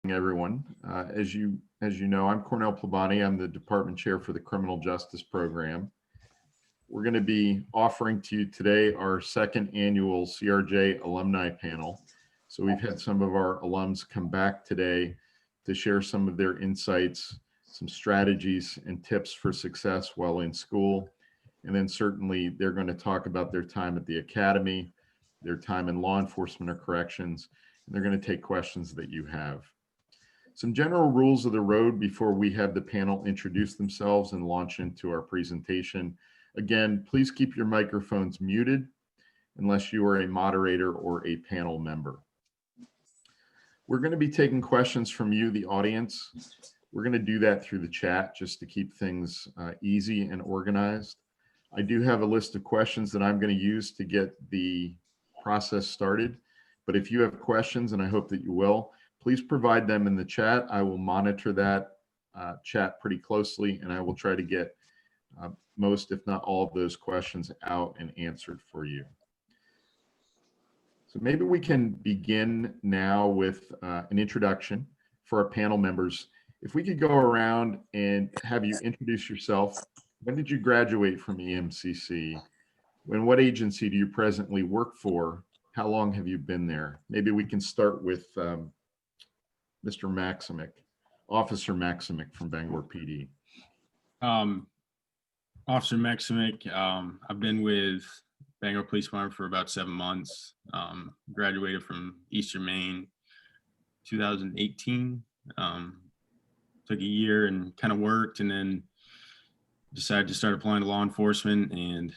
Everyone. As you know, I'm Cornell Plabani. I'm the department chair for the Criminal Justice Program. We're going to be offering to you today our second annual CRJ alumni panel. So we've had some of our alums come back today to share some of their insights, some strategies and tips for success while in school. And then certainly they're going to talk about their time at the academy, their time in law enforcement or corrections, and they're going to take questions that you have. Some general rules of the road before we have the panel introduce themselves and launch into our presentation. Again, please keep your microphones muted unless you are a moderator or a panel member. We're going to be taking questions from you, the audience. We're going to do that through the chat just to keep things easy and organized. I do have a list of questions that I'm going to use to get the process started. But if you have questions, and I hope that you will, please provide them in the chat. I will monitor that chat pretty closely, and I will try to get most, if not all, of those questions out and answered for you. So maybe we can begin now with an introduction for our panel members. If we could go around and have you introduce yourself. When did you graduate from EMCC? What agency do you presently work for? How long have you been there? Maybe we can start with Mr. Maximic, Officer Maximic from Bangor PD. Officer Maximic, I've been with Bangor Police Department for about 7 months. Graduated from Eastern Maine 2018. Took a year and kind of worked, and then decided to start applying to law enforcement, and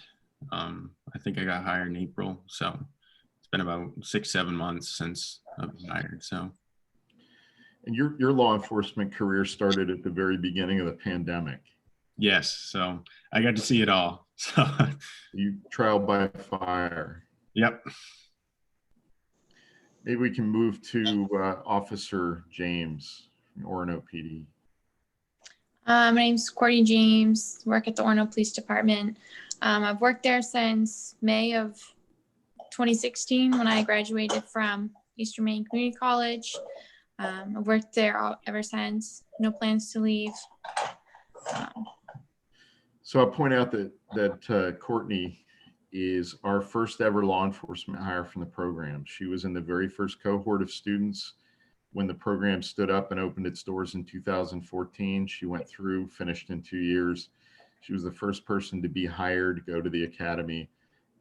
I think I got hired in April. So it's been about 6-7 months since I've been hired. So. And your law enforcement career started at the very beginning of the pandemic. Yes, so I got to see it all. So you trial by fire. Yep. Maybe we can move to Officer James from Orono PD. My name's Courtney James, work at the Orono Police Department. I've worked there since May of 2016 when I graduated from Eastern Maine Community College. I've worked there ever since, no plans to leave. So I'll point out that Courtney is our first ever law enforcement hire from the program. She was in the very first cohort of students when the program stood up and opened its doors in 2014. She went through, finished in 2 years. She was the first person to be hired, go to the academy,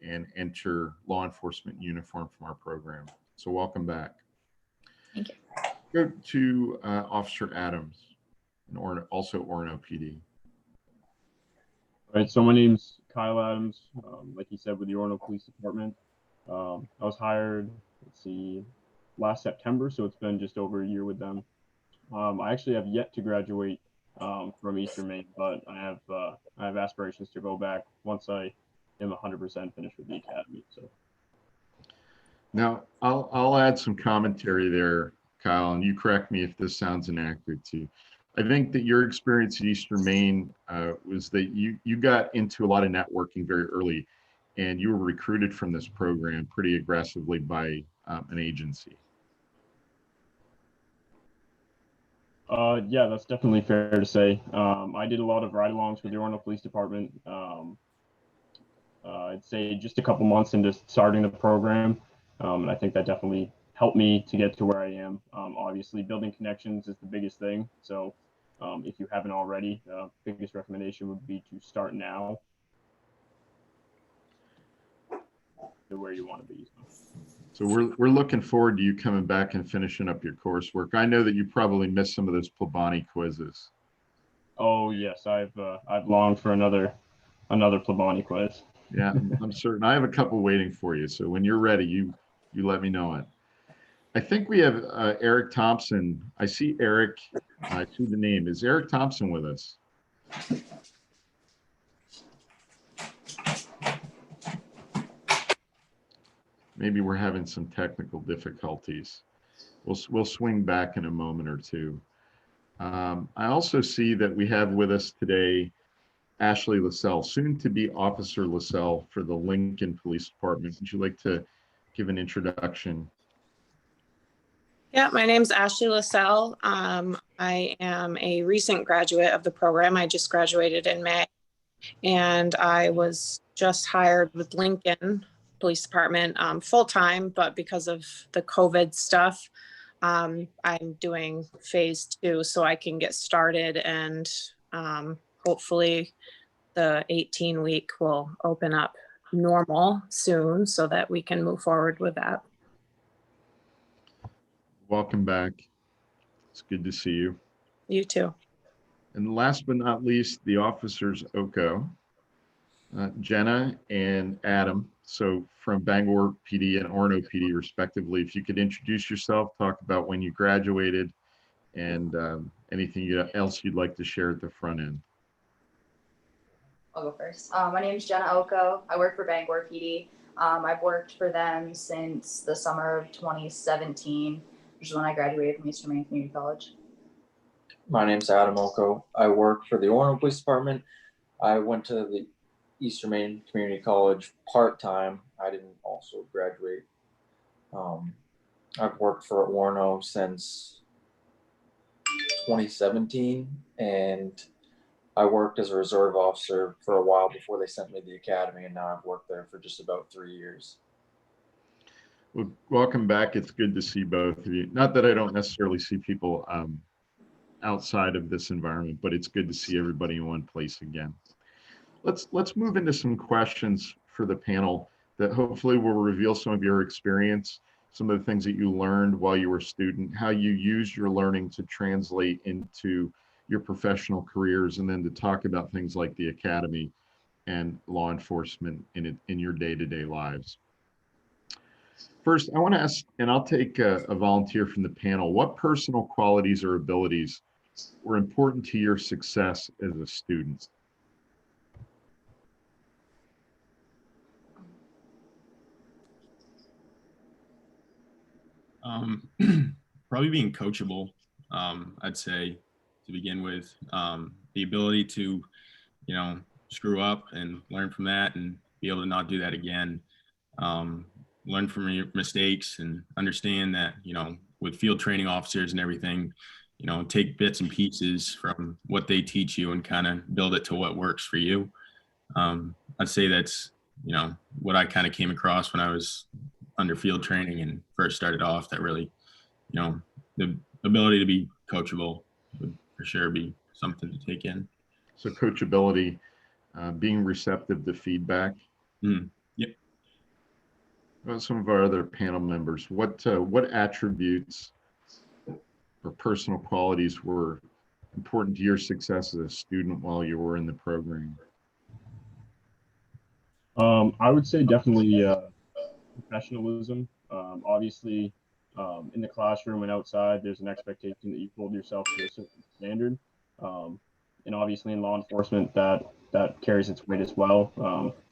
and enter law enforcement uniform from our program. So welcome back. Thank you. Go to Officer Adams, and also Orono PD. All right, so my name's Kyle Adams, like you said, with the Orono Police Department. I was hired, last September, so it's been just over a year with them. I actually have yet to graduate from Eastern Maine, but I have aspirations to go back once I am 100% finished with the academy. So now I'll add some commentary there, Kyle, and you correct me if this sounds inaccurate too. I think that your experience at Eastern Maine was that you got into a lot of networking very early, and you were recruited from this program pretty aggressively by an agency. Yeah, that's definitely fair to say. I did a lot of ride-alongs with the Orono Police Department. I'd say just a couple months into starting the program, and I think that definitely helped me to get to where I am. Obviously, building connections is the biggest thing. So if you haven't already, biggest recommendation would be to start now to where you want to be. So we're looking forward to you coming back and finishing up your coursework. I know that you probably missed some of those Plabani quizzes. Oh yes, I've longed for another Plabani quiz. Yeah, I'm certain. I have a couple waiting for you. So when you're ready, you let me know it. I think we have Eric Thompson. I see Eric. I see the name. Is Eric Thompson with us? Maybe we're having some technical difficulties. We'll swing back in a moment or two. I also see that we have with us today Ashley Lassell, soon to be Officer Lassell for the Lincoln Police Department. Would you like to give an introduction? Yeah, my name's Ashley LaSalle. I am a recent graduate of the program. I just graduated in May, and I was just hired with Lincoln Police Department full-time, but because of the COVID stuff, I'm doing phase 2 so I can get started, and hopefully the 18-week will open up normal soon so that we can move forward with that. Welcome back. It's good to see you. You too. And last but not least, the officers Oko, Jenna and Adam. So from Bangor PD and Orono PD respectively, if you could introduce yourself, talk about when you graduated, and anything else you'd like to share at the front end. I'll go first. My name is Jenna Oko. I work for Bangor PD. I've worked for them since the summer of 2017, which is when I graduated from Eastern Maine Community College. My name's Adam Oko. I work for the Orono Police Department. I went to the Eastern Maine Community College part-time. I didn't also graduate. I've worked for Orono since 2017, and I worked as a reserve officer for a while before they sent me to the academy, and now I've worked there for just about 3 years. Well, welcome back. It's good to see both of you. Not that I don't necessarily see people outside of this environment, but it's good to see everybody in one place again. Let's move into some questions for the panel that hopefully will reveal some of your experience, some of the things that you learned while you were a student, how you used your learning to translate into your professional careers, and then to talk about things like the academy and law enforcement in your day-to-day lives. First, I want to ask, and I'll take a volunteer from the panel, what personal qualities or abilities were important to your success as a student? Probably being coachable, I'd say, to begin with. The ability to, screw up and learn from that and be able to not do that again. Learn from your mistakes and understand that, with field training officers and everything, take bits and pieces from what they teach you and kind of build it to what works for you. I'd say that's, what I kind of came across when I was under field training and first started off, that really, the ability to be coachable would for sure be something to take in. So coachability, being receptive to feedback. Yep. Well, some of our other panel members, what attributes or personal qualities were important to your success as a student while you were in the program? I would say definitely professionalism. Obviously, in the classroom and outside, there's an expectation that you hold yourself to a certain standard. And obviously in law enforcement, that carries its weight as well.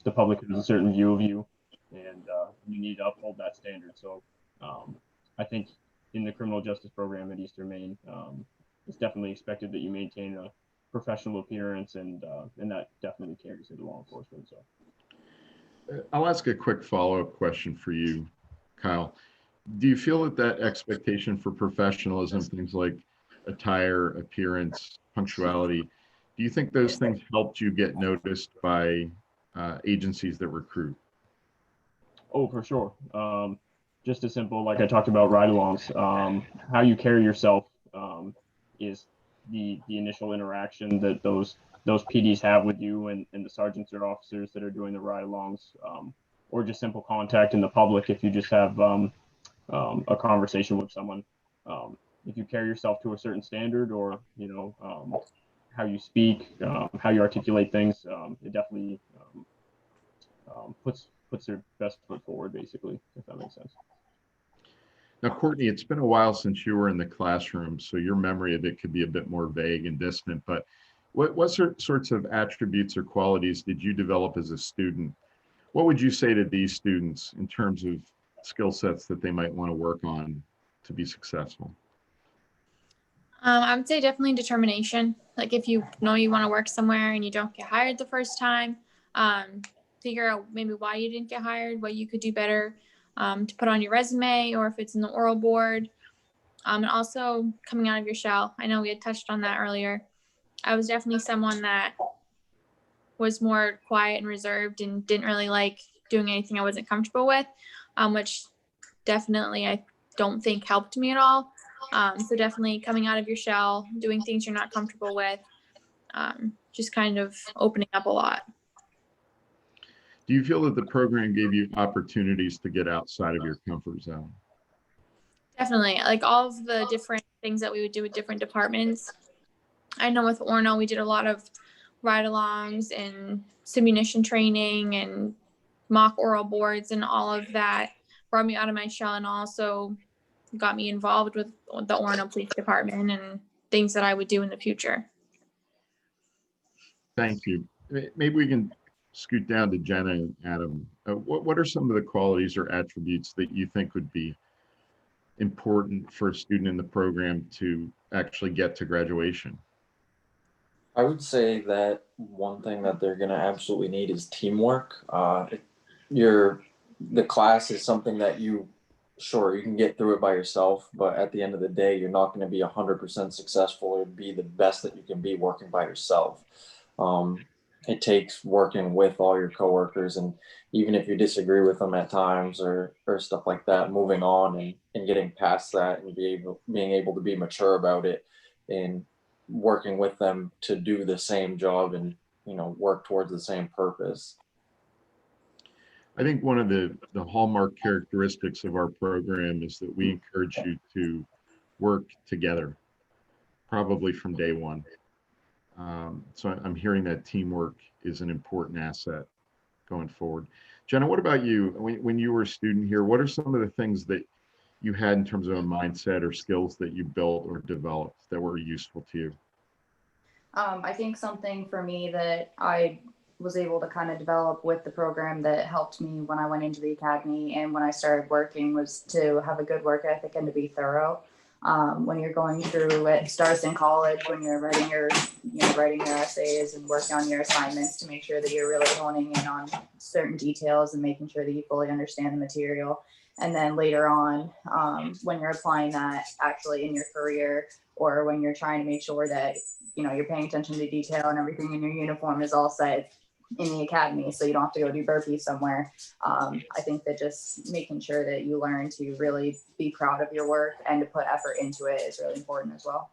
The public has a certain view of you, and you need to uphold that standard. So I think in the criminal justice program at Eastern Maine, it's definitely expected that you maintain a professional appearance, and that definitely carries into law enforcement. So I'll ask a quick follow-up question for you, Kyle. Do you feel that expectation for professionalism, things like attire, appearance, punctuality, do you think those things helped you get noticed by agencies that recruit? Oh, for sure. Just as simple, like I talked about ride-alongs, how you carry yourself is the initial interaction that those PDs have with you and the sergeants or officers that are doing the ride-alongs, or just simple contact in the public. If you just have a conversation with someone, if you carry yourself to a certain standard, or how you speak, how you articulate things, it definitely puts their best foot forward, basically, if that makes sense. Now, Courtney, it's been a while since you were in the classroom, so your memory of it could be a bit more vague and distant, but what sorts of attributes or qualities did you develop as a student? What would you say to these students in terms of skill sets that they might want to work on to be successful? I would say definitely determination. Like if you know you want to work somewhere and you don't get hired the first time, figure out maybe why you didn't get hired, what you could do better to put on your resume, or if it's in the oral board. And also coming out of your shell. I know we had touched on that earlier. I was definitely someone that was more quiet and reserved and didn't really like doing anything I wasn't comfortable with, which definitely I don't think helped me at all. So definitely coming out of your shell, doing things you're not comfortable with, just kind of opening up a lot. Do you feel that the program gave you opportunities to get outside of your comfort zone? Definitely. Like all of the different things that we would do with different departments. I know with Orno, we did a lot of ride-alongs and simunition training and mock oral boards, and all of that brought me out of my shell and also got me involved with the Orno Police Department and things that I would do in the future. Thank you. Maybe we can scoot down to Jenna and Adam. What are some of the qualities or attributes that you think would be important for a student in the program to actually get to graduation? I would say that one thing that they're going to absolutely need is teamwork. The class is something that you can get through it by yourself, but at the end of the day, you're not going to be 100% successful or be the best that you can be working by yourself. It takes working with all your coworkers, and even if you disagree with them at times or stuff like that, moving on and getting past that and being able to be mature about it and working with them to do the same job and, work towards the same purpose. I think one of the hallmark characteristics of our program is that we encourage you to work together, probably from day one. So I'm hearing that teamwork is an important asset going forward. Jenna, what about you? When you were a student here, what are some of the things that you had in terms of a mindset or skills that you built or developed that were useful to you? I think something for me that I was able to kind of develop with the program that helped me when I went into the academy and when I started working was to have a good work ethic and to be thorough. When you're going through it starts in college, when you're writing your essays and working on your assignments, to make sure that you're really honing in on certain details and making sure that you fully understand the material. And then later on, when you're applying that actually in your career, or when you're trying to make sure that you're paying attention to detail and everything in your uniform is all set in the academy, so you don't have to go do burpees somewhere. I think that just making sure that you learn to really be proud of your work and to put effort into it is really important as well.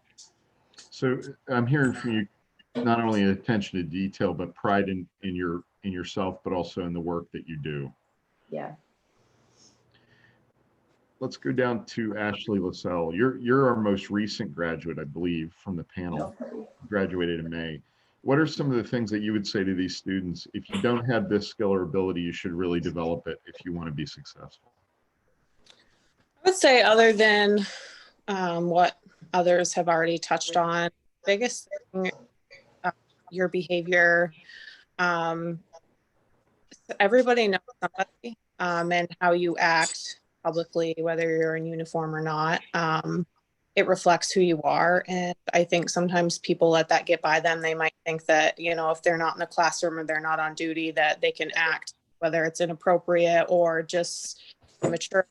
So I'm hearing from you not only attention to detail, but pride in yourself, but also in the work that you do. Yeah. Let's go down to Ashley LaSalle. You're our most recent graduate, I believe, from the panel. Graduated in May. What are some of the things that you would say to these students? If you don't have this skill or ability, you should really develop it if you want to be successful. I would say, other than what others have already touched on, biggest thing, your behavior. Everybody knows somebody, and how you act publicly, whether you're in uniform or not. It reflects who you are. And I think sometimes people let that get by them. They might think that, if they're not in the classroom or they're not on duty, that they can act, whether it's inappropriate or just immature.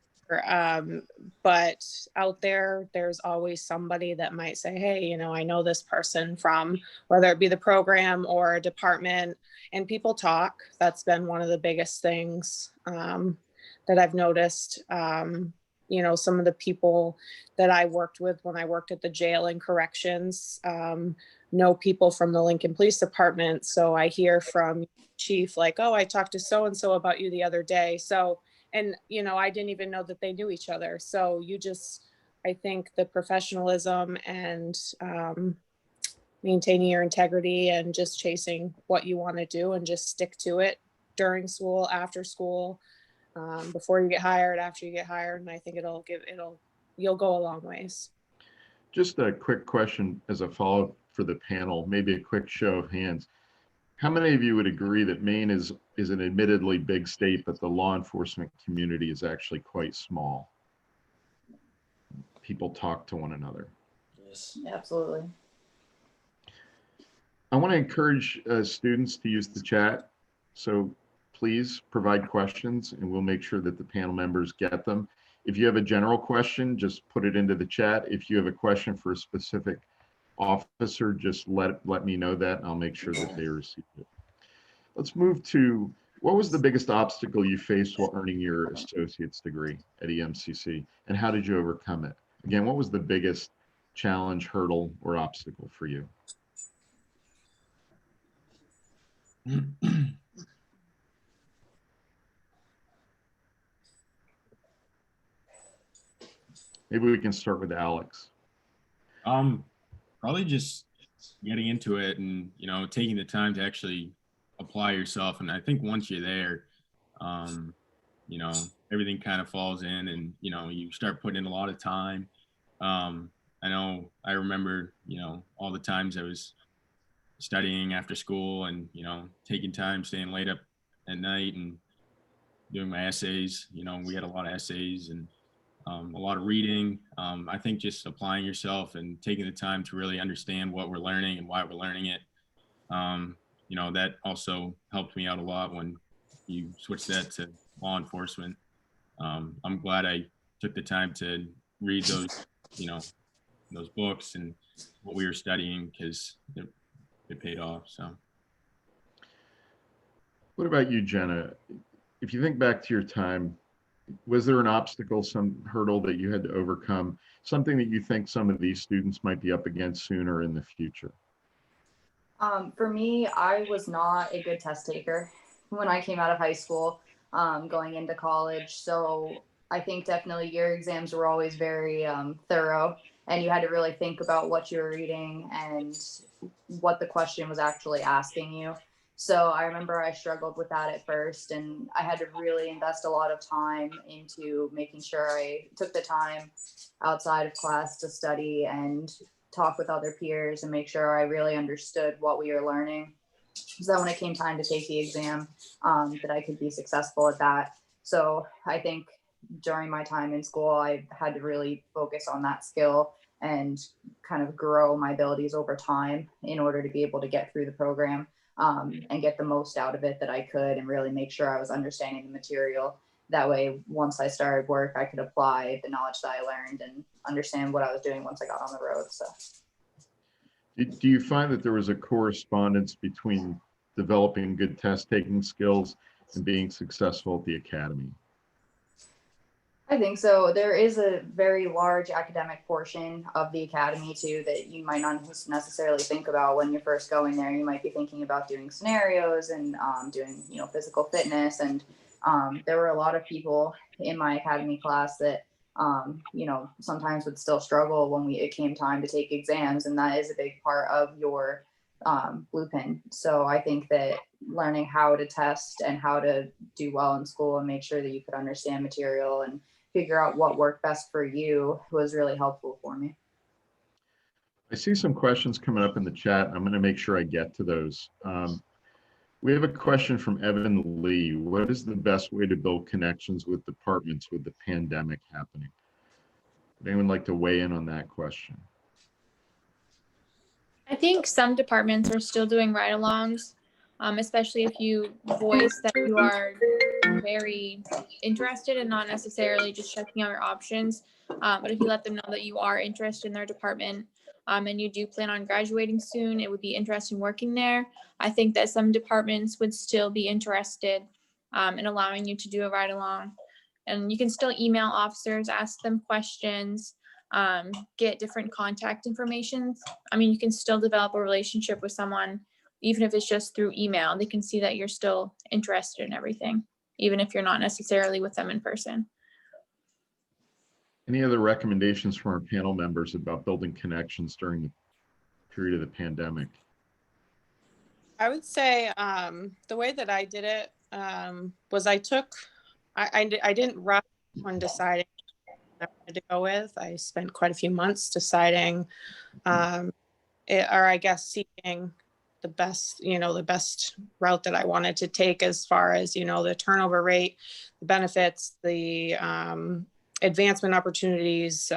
But out there's always somebody that might say, hey, I know this person from, whether it be the program or a department, and people talk. That's been one of the biggest things that I've noticed. Some of the people that I worked with when I worked at the jail and corrections know people from the Lincoln Police Department. So I hear from chief like, oh, I talked to so-and-so about you the other day. So, and, I didn't even know that they knew each other. So I think the professionalism and maintaining your integrity and just chasing what you want to do and just stick to it during school, after school, before you get hired, after you get hired. And I think you'll go a long ways. Just a quick question as a follow-up for the panel, maybe a quick show of hands. How many of you would agree that Maine is an admittedly big state, but the law enforcement community is actually quite small? People talk to one another. Yes. Absolutely. I want to encourage students to use the chat. So please provide questions and we'll make sure that the panel members get them. If you have a general question, just put it into the chat. If you have a question for a specific officer, just let me know that, and I'll make sure that they receive it. Let's move to, what was the biggest obstacle you faced while earning your associate's degree at EMCC, and how did you overcome it? Again, what was the biggest challenge, hurdle, or obstacle for you? Maybe we can start with Alex. Probably just getting into it and, taking the time to actually apply yourself. And I think once you're there, everything kind of falls in, and, you start putting in a lot of time. I remember, all the times I was studying after school and, taking time, staying late up at night and doing my essays. We had a lot of essays and a lot of reading. I think just applying yourself and taking the time to really understand what we're learning and why we're learning it. That also helped me out a lot when you switch that to law enforcement. I'm glad I took the time to read those, those books and what we were studying, because it paid off. So. What about you, Jenna? If you think back to your time, was there an obstacle, some hurdle that you had to overcome, something that you think some of these students might be up against sooner in the future? For me, I was not a good test taker when I came out of high school, going into college. So I think definitely your exams were always very thorough, and you had to really think about what you were reading and what the question was actually asking you. So I remember I struggled with that at first, and I had to really invest a lot of time into making sure I took the time outside of class to study and talk with other peers and make sure I really understood what we were learning, so that when it came time to take the exam, that I could be successful at that. So I think during my time in school, I had to really focus on that skill and kind of grow my abilities over time in order to be able to get through the program, and get the most out of it that I could, and really make sure I was understanding the material. That way, once I started work, I could apply the knowledge that I learned and understand what I was doing once I got on the road. So, do you find that there was a correspondence between developing good test taking skills and being successful at the academy? I think so. There is a very large academic portion of the academy too that you might not necessarily think about when you're first going there. You might be thinking about doing scenarios and doing, physical fitness. And there were a lot of people in my academy class that, sometimes would still struggle when it came time to take exams. And that is a big part of your blueprint. So I think that learning how to test and how to do well in school and make sure that you could understand material and figure out what worked best for you was really helpful for me. I see some questions coming up in the chat. I'm going to make sure I get to those. We have a question from Evan Lee. What is the best way to build connections with departments with the pandemic happening? Would anyone like to weigh in on that question? I think some departments are still doing ride-alongs, especially if you voice that you are very interested and not necessarily just checking out your options. But if you let them know that you are interested in their department, and you do plan on graduating soon, it would be interesting working there. I think that some departments would still be interested in allowing you to do a ride-along. And you can still email officers, ask them questions, get different contact information. I mean, you can still develop a relationship with someone, even if it's just through email. They can see that you're still interested in everything, even if you're not necessarily with them in person. Any other recommendations from our panel members about building connections during the period of the pandemic? I would say the way that I did it was I didn't rush when deciding what I wanted to go with. I spent quite a few months deciding, or I guess seeking the best route that I wanted to take as far as, the turnover rate, the benefits, the advancement opportunities,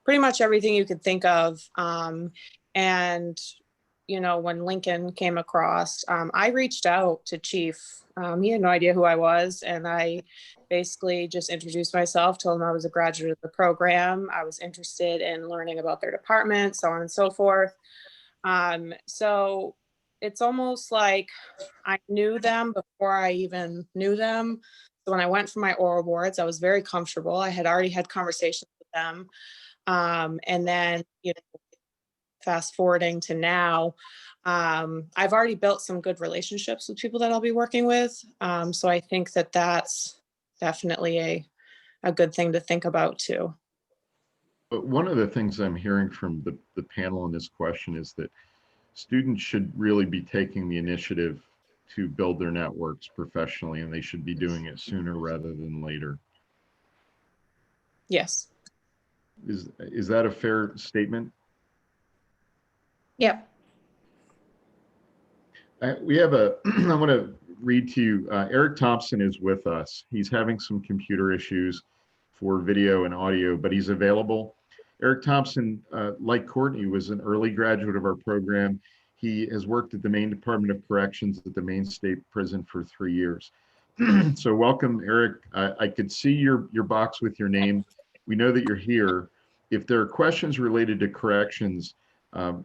pretty much everything you could think of. And when Lincoln came across, I reached out to Chief. He had no idea who I was, and I basically just introduced myself, told them I was a graduate of the program. I was interested in learning about their department, so on and so forth. So it's almost like I knew them before I even knew them. So when I went for my oral boards, I was very comfortable. I had already had conversations with them. And then, fast forwarding to now, I've already built some good relationships with people that I'll be working with. So I think that that's definitely a good thing to think about too. But one of the things I'm hearing from the panel on this question is that students should really be taking the initiative to build their networks professionally, and they should be doing it sooner rather than later. Yes. Is that a fair statement? Yep. We have I want to read to you, Eric Thompson is with us. He's having some computer issues for video and audio, but he's available. Eric Thompson, like Courtney, was an early graduate of our program. He has worked at the Maine Department of Corrections at the Maine State Prison for 3 years. So welcome, Eric. I could see your box with your name. We know that you're here. If there are questions related to corrections,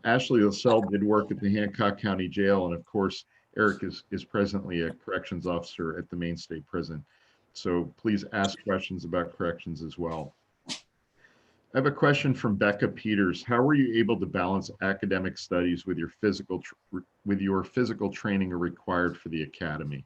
Ashley LaSalle did work at the Hancock County Jail, and of course, Eric is presently a corrections officer at the Maine State Prison. So please ask questions about corrections as well. I have a question from Becca Peters. How were you able to balance academic studies with your physical training required for the academy?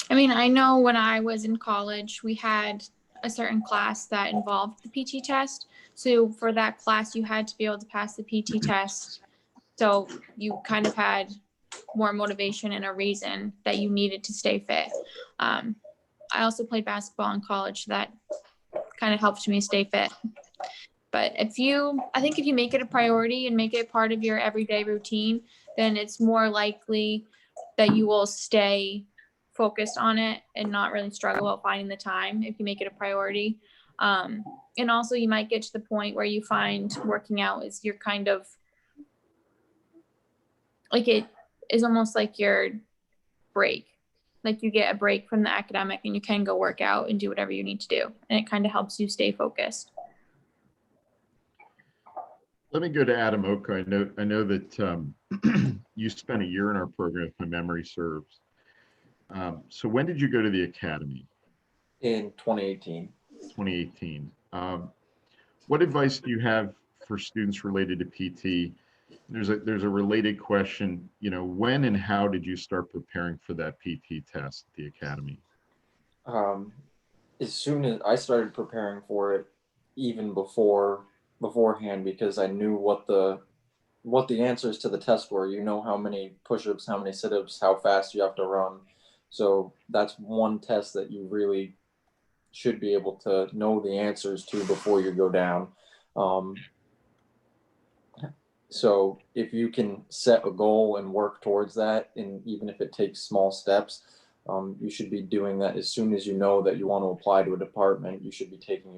I mean, I know when I was in college, we had a certain class that involved the PT test. So for that class, you had to be able to pass the PT test. So you kind of had more motivation and a reason that you needed to stay fit. I also played basketball in college. That kind of helped me stay fit. But I think if you make it a priority and make it part of your everyday routine, then it's more likely that you will stay focused on it and not really struggle about finding the time if you make it a priority. And also you might get to the point where you find working out is your kind of like, it is almost like your break. Like you get a break from the academic and you can go work out and do whatever you need to do. And it kind of helps you stay focused. Let me go to Adam Oka. I know that you spent a year in our program, if my memory serves. So when did you go to the academy? In 2018. 2018. What advice do you have for students related to PT? There's a related question. When and how did you start preparing for that PT test at the academy? As soon as I started preparing for it, even beforehand, because I knew what the answers to the test were. You know how many push-ups, how many sit-ups, how fast you have to run. So that's one test that you really should be able to know the answers to before you go down. So if you can set a goal and work towards that, and even if it takes small steps, you should be doing that as soon as you know that you want to apply to a department. You should be taking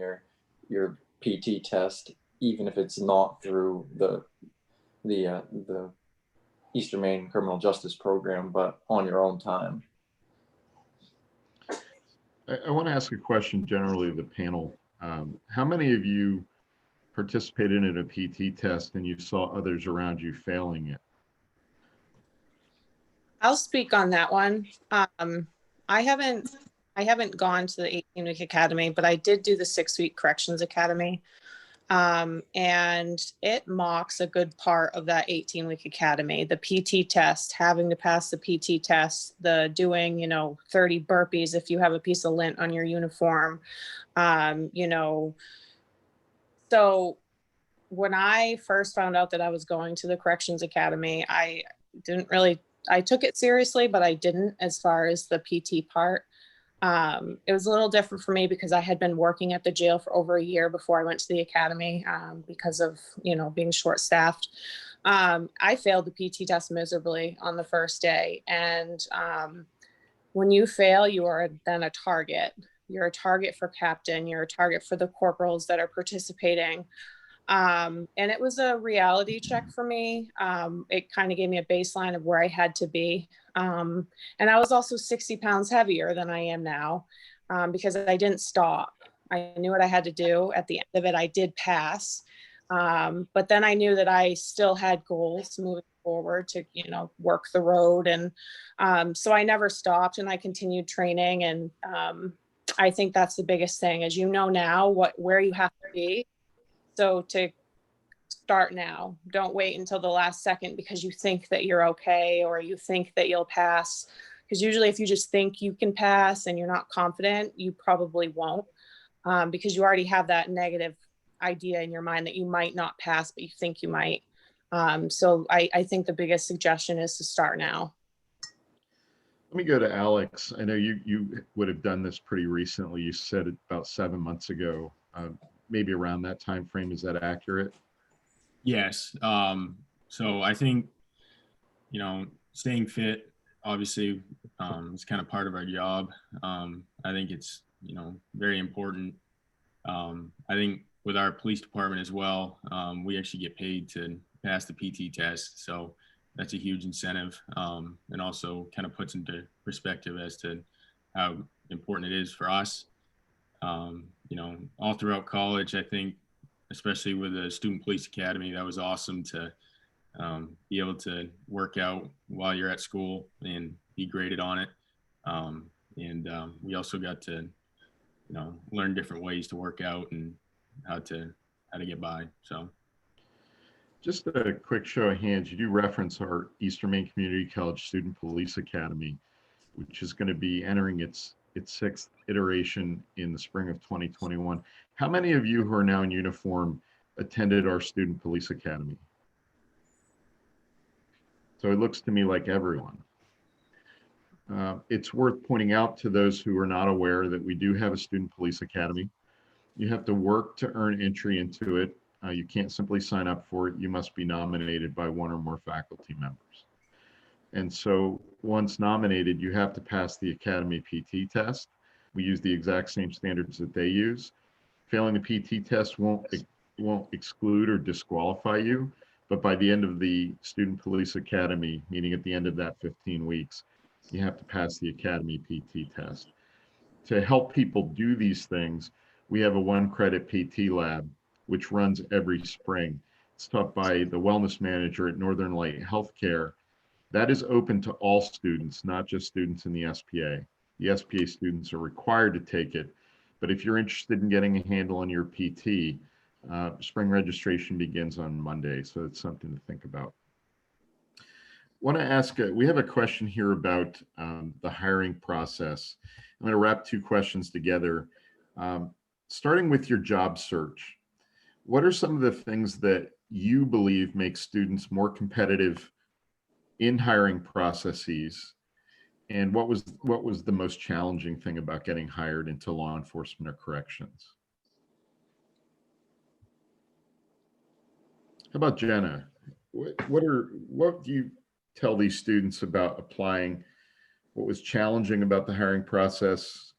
your PT test, even if it's not through the Eastern Maine Criminal Justice Program, but on your own time. I want to ask a question generally to the panel. How many of you participated in a PT test and you saw others around you failing it? I'll speak on that one. I haven't gone to the 18-week academy, but I did do the 6-week corrections academy. And it mocks a good part of that 18-week academy. The PT test, having to pass the PT test, the doing, 30 burpees if you have a piece of lint on your uniform, So when I first found out that I was going to the corrections academy, I took it seriously, but I didn't as far as the PT part. It was a little different for me because I had been working at the jail for over a year before I went to the academy, because of, being short staffed. I failed the PT test miserably on the first day. And when you fail, you are then a target. You're a target for captain. You're a target for the corporals that are participating. And it was a reality check for me. It kind of gave me a baseline of where I had to be. And I was also 60 pounds heavier than I am now, because I didn't stop. I knew what I had to do. At the end of it, I did pass. But then I knew that I still had goals moving forward to, work the road. And so I never stopped, and I continued training. And I think that's the biggest thing, as now where you have to be. So to start now, don't wait until the last second because you think that you're okay or you think that you'll pass. Because usually if you just think you can pass and you're not confident, you probably won't, because you already have that negative idea in your mind that you might not pass, but you think you might. So I think the biggest suggestion is to start now. Let me go to Alex. I know you would have done this pretty recently. You said about 7 months ago, maybe around that time frame. Is that accurate? Yes. So I think, staying fit, obviously, is kind of part of our job. I think it's, very important. I think with our police department as well, we actually get paid to pass the PT test. So that's a huge incentive, and also kind of puts into perspective as to how important it is for us. All throughout college, I think, especially with the Student Police Academy, that was awesome to be able to work out while you're at school and be graded on it. We also got to, learn different ways to work out and how to get by. So. Just a quick show of hands, you do reference our Eastern Maine Community College Student Police Academy, which is going to be entering its sixth iteration in the spring of 2021. How many of you who are now in uniform attended our Student Police Academy? So it looks to me like everyone. It's worth pointing out to those who are not aware that we do have a Student Police Academy. You have to work to earn entry into it. You can't simply sign up for it. You must be nominated by one or more faculty members. And so once nominated, you have to pass the Academy PT test. We use the exact same standards that they use. Failing the PT test won't exclude or disqualify you, but by the end of the Student Police Academy, meaning at the end of that 15 weeks, you have to pass the Academy PT test. To help people do these things, we have a 1-credit PT lab, which runs every spring. It's taught by the wellness manager at Northern Light Healthcare. That is open to all students, not just students in the SPA. The SPA students are required to take it, but if you're interested in getting a handle on your PT, spring registration begins on Monday, so it's something to think about. Want to ask, we have a question here about the hiring process. I'm going to wrap 2 questions together. Starting with your job search, what are some of the things that you believe make students more competitive in hiring processes? And what was the most challenging thing about getting hired into law enforcement or corrections? How about Jenna? What do you tell these students about applying? What was challenging about the hiring process?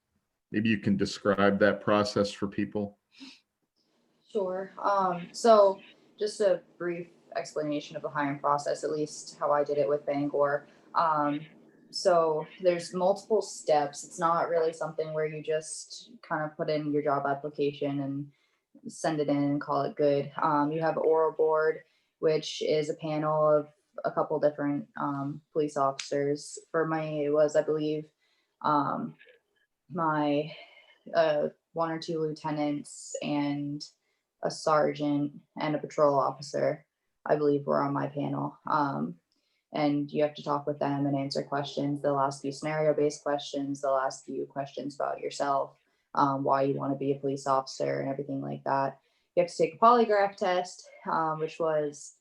Maybe you can describe that process for people. Sure. So just a brief explanation of the hiring process, at least how I did it with Bangor. So there's multiple steps. It's not really something where you just kind of put in your job application and send it in and call it good. You have oral board, which is a panel of a couple different police officers. For me, it was, I believe, my 1 or 2 lieutenants and a sergeant and a patrol officer, I believe, were on my panel. And you have to talk with them and answer questions. They'll ask you scenario-based questions. They'll ask you questions about yourself, why you want to be a police officer and everything like that. You have to take a polygraph test, which was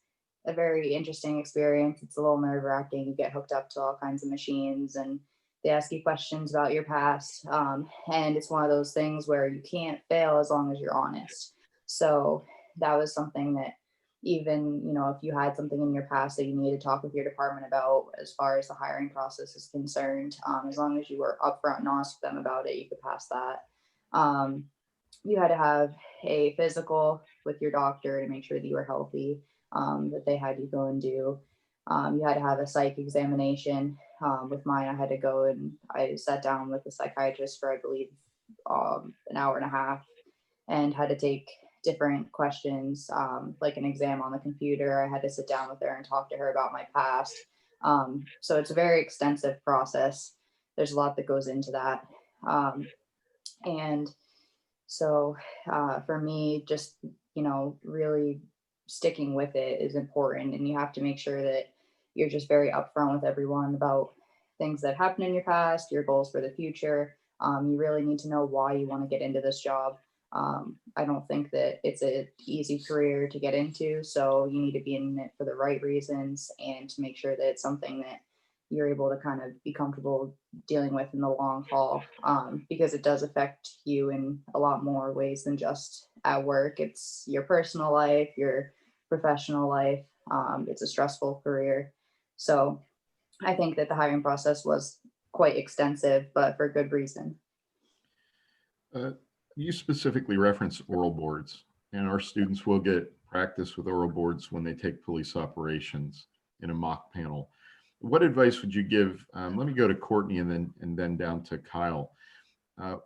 a very interesting experience. It's a little nerve-wracking. You get hooked up to all kinds of machines and they ask you questions about your past. And it's one of those things where you can't fail as long as you're honest. So that was something that even, if you had something in your past that you need to talk with your department about as far as the hiring process is concerned, as long as you were upfront and honest with them about it, you could pass that. You had to have a physical with your doctor to make sure that you were healthy, that they had you go and do. You had to have a psych examination. With mine, I had to go and I sat down with the psychiatrist for, I believe, an hour and a half, and had to take different questions, like an exam on the computer. I had to sit down with her and talk to her about my past. So it's a very extensive process. There's a lot that goes into that. And so for me, just, really sticking with it is important. And you have to make sure that you're just very upfront with everyone about things that happened in your past, your goals for the future. You really need to know why you want to get into this job. I don't think that it's an easy career to get into, so you need to be in it for the right reasons and to make sure that it's something that you're able to kind of be comfortable dealing with in the long haul, because it does affect you in a lot more ways than just at work. It's your personal life, your professional life. It's a stressful career. So I think that the hiring process was quite extensive, but for good reason. You specifically reference oral boards, and our students will get practice with oral boards when they take police operations in a mock panel. What advice would you give? Let me go to Courtney and then down to Kyle.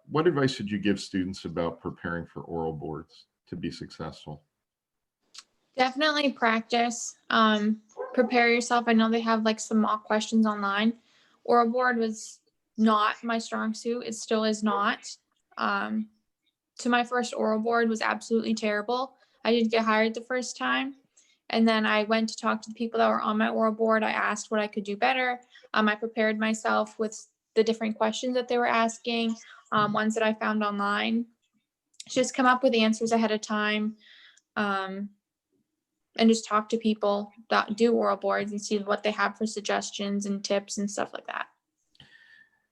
What advice would you give students about preparing for oral boards to be successful? Definitely practice. Prepare yourself. I know they have like some mock questions online. Oral board was not my strong suit. It still is not. So my first oral board was absolutely terrible. I didn't get hired the first time. And then I went to talk to the people that were on my oral board. I asked what I could do better. I prepared myself with the different questions that they were asking, ones that I found online. Just come up with answers ahead of time, and just talk to people that do oral boards and see what they have for suggestions and tips and stuff like that.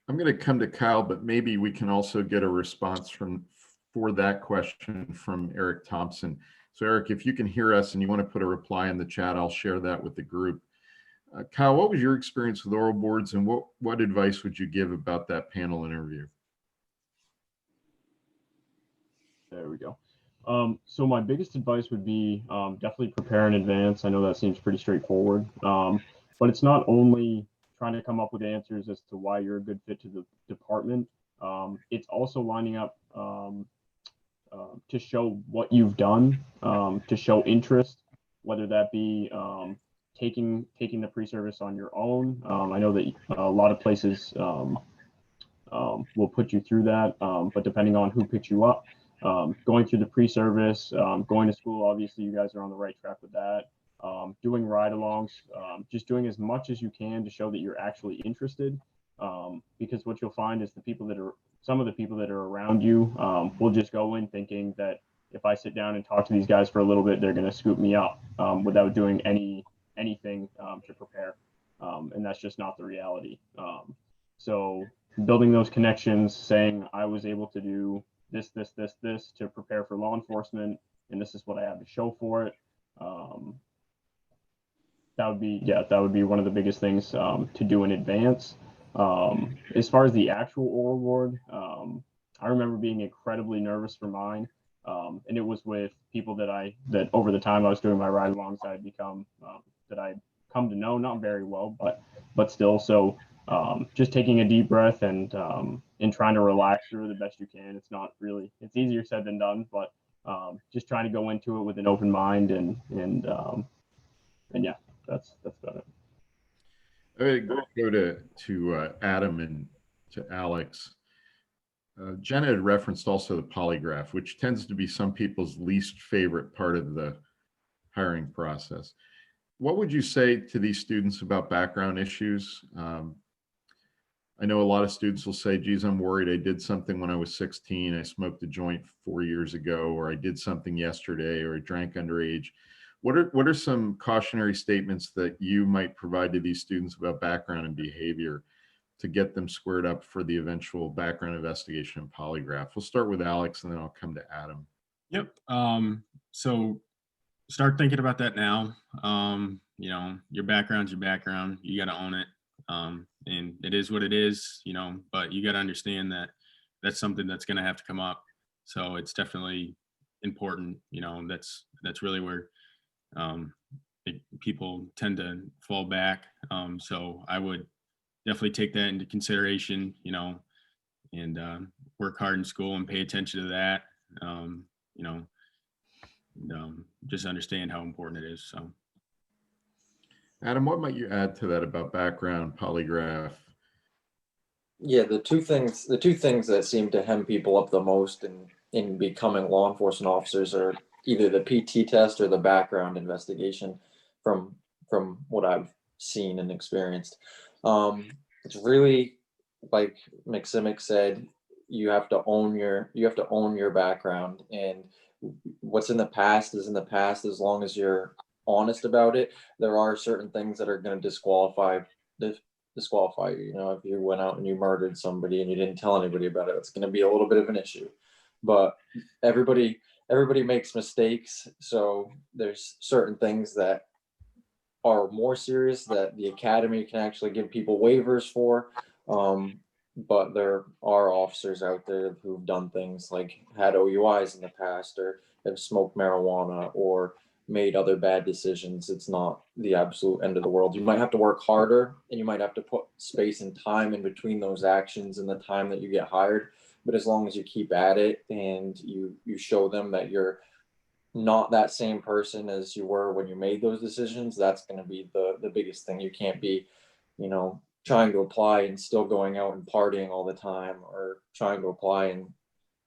I'm going to come to Kyle, but maybe we can also get a response for that question from Eric Thompson. So Eric, if you can hear us and you want to put a reply in the chat, I'll share that with the group. Kyle, what was your experience with oral boards, and what advice would you give about that panel interview? There we go. So my biggest advice would be definitely prepare in advance. I know that seems pretty straightforward, but it's not only trying to come up with answers as to why you're a good fit to the department. It's also lining up to show what you've done, to show interest, whether that be taking the pre-service on your own. I know that a lot of places will put you through that, but depending on who picks you up, going through the pre-service, going to school, obviously you guys are on the right track with that. Doing ride-alongs, just doing as much as you can to show that you're actually interested, because what you'll find is some of the people that are around you will just go in thinking that if I sit down and talk to these guys for a little bit, they're going to scoop me up without doing anything to prepare, and that's just not the reality. So building those connections, saying I was able to do this to prepare for law enforcement, and this is what I have to show for it. That would be one of the biggest things to do in advance. As far as the actual oral board, I remember being incredibly nervous for mine, and it was with people that over the time I was doing my ride alongs, that I'd come to know, not very well, but still. So just taking a deep breath and trying to relax through it the best you can. It's easier said than done, but just trying to go into it with an open mind and yeah, that's about it. I'm going to go to Adam and to Alex. Jenna had referenced also the polygraph, which tends to be some people's least favorite part of the hiring process. What would you say to these students about background issues? I know a lot of students will say, geez, I'm worried I did something when I was 16. I smoked a joint 4 years ago, or I did something yesterday, or I drank underage. What are some cautionary statements that you might provide to these students about background and behavior to get them squared up for the eventual background investigation and polygraph? We'll start with Alex and then I'll come to Adam. Yep. So start thinking about that now. Your background's your background. You got to own it. And it is what it is, but you got to understand that that's something that's going to have to come up. So it's definitely important. You know, that's really where people tend to fall back. So I would definitely take that into consideration, you know, and work hard in school and pay attention to that. You know, and, just understand how important it is. So, Adam, what might you add to that about background, polygraph? Yeah, the two things that seem to hem people up the most in becoming law enforcement officers are either the PT test or the background investigation from what I've seen and experienced. It's really, like McSimic said, you have to own your background, and what's in the past is in the past. As long as you're honest about it, there are certain things that are going to disqualify you. You know, if you went out and you murdered somebody and you didn't tell anybody about it, it's going to be a little bit of an issue. But everybody makes mistakes, so there's certain things that are more serious that the academy can actually give people waivers for. But there are officers out there who've done things like had OUIs in the past, or have smoked marijuana, or made other bad decisions. It's not the absolute end of the world. You might have to work harder, and you might have to put space and time in between those actions and the time that you get hired. But as long as you keep at it and you show them that you're not that same person as you were when you made those decisions, that's going to be the biggest thing. You can't be, you know, trying to apply and still going out and partying all the time, or trying to apply and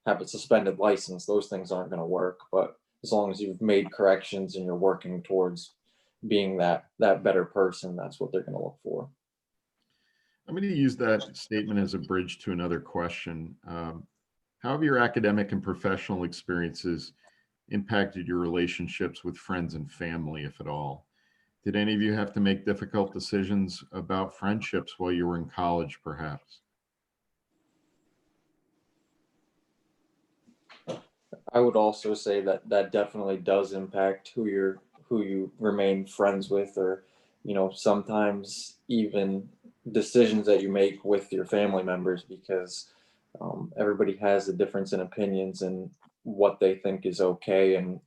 have a suspended license. Those things aren't going to work. But as long as you've made corrections and you're working towards being that better person, that's what they're going to look for. I'm going to use that statement as a bridge to another question. How have your academic and professional experiences impacted your relationships with friends and family, if at all? Did any of you have to make difficult decisions about friendships while you were in college, perhaps? I would also say that definitely does impact who you remain friends with, or, you know, sometimes even decisions that you make with your family members, because everybody has a difference in opinions and what they think is okay, and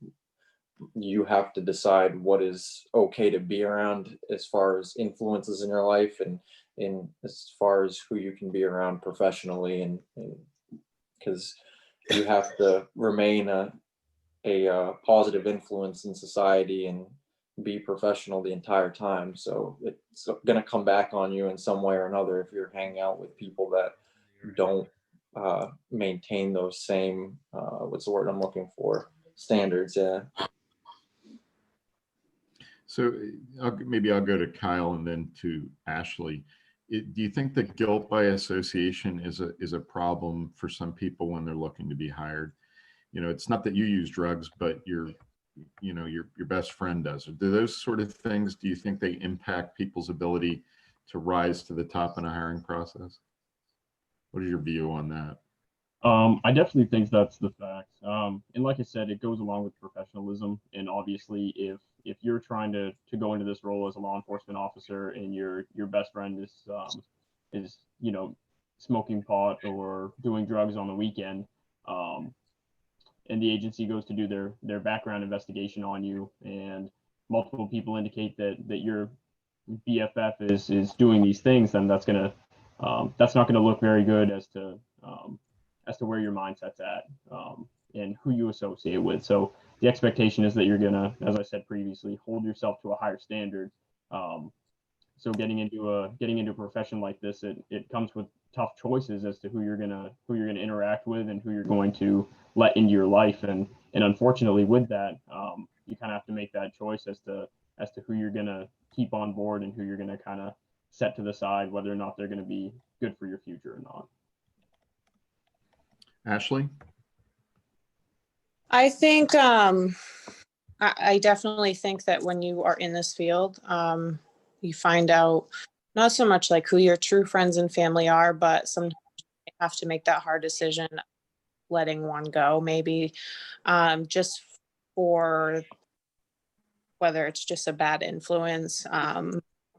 you have to decide what is okay to be around as far as influences in your life, and in as far as who you can be around professionally, and because you have to remain a positive influence in society and be professional the entire time. So it's going to come back on you in some way or another if you're hanging out with people that don't maintain those same what's the word I'm looking for, standards. Yeah. So maybe I'll go to Kyle and then to Ashley. Do you think that guilt by association is a problem for some people when they're looking to be hired? You know, it's not that you use drugs, but your best friend does. Do those sort of things, do you think they impact people's ability to rise to the top in a hiring process? What is your view on that? I definitely think that's the fact. And like I said, it goes along with professionalism. And obviously, if you're trying to go into this role as a law enforcement officer, and your best friend is you know, smoking pot or doing drugs on the weekend, and the agency goes to do their background investigation on you, and multiple people indicate that your BFF is doing these things, then that's not gonna look very good as to where your mindset's at, and who you associate with. So the expectation is that you're gonna, as I said previously, hold yourself to a higher standard. So getting into a profession like this, it comes with tough choices as to who you're gonna interact with and who you're going to let into your life. And unfortunately, with that, you kind of have to make that choice as to who you're gonna keep on board and who you're gonna kind of set to the side, whether or not they're gonna be good for your future or not. Ashley? I think I definitely think that when you are in this field, you find out not so much like who your true friends and family are, but sometimes you have to make that hard decision, letting one go, maybe just for whether it's just a bad influence,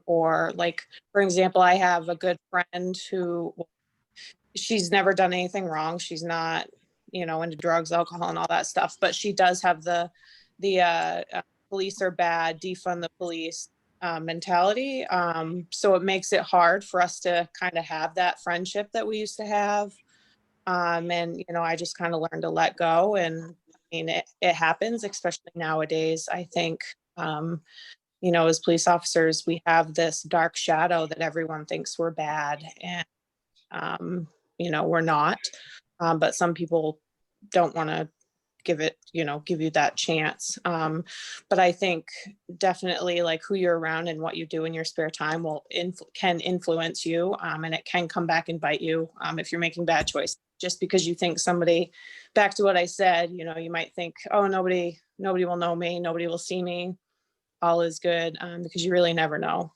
or like, for example, I have a good friend who, she's never done anything wrong. She's not into drugs, alcohol, and all that stuff. But she does have the police are bad, defund the police mentality. So it makes it hard for us to kind of have that friendship that we used to have. And I just kind of learned to let go. And I mean, it happens, especially nowadays. I think, as police officers, we have this dark shadow that everyone thinks we're bad, and we're not. But some people don't want to give you that chance. But I think definitely like who you're around and what you do in your spare time can influence you, and it can come back and bite you if you're making bad choices. Just because you think somebody, back to what I said, you might think, oh, nobody will know me, nobody will see me, all is good, because you really never know.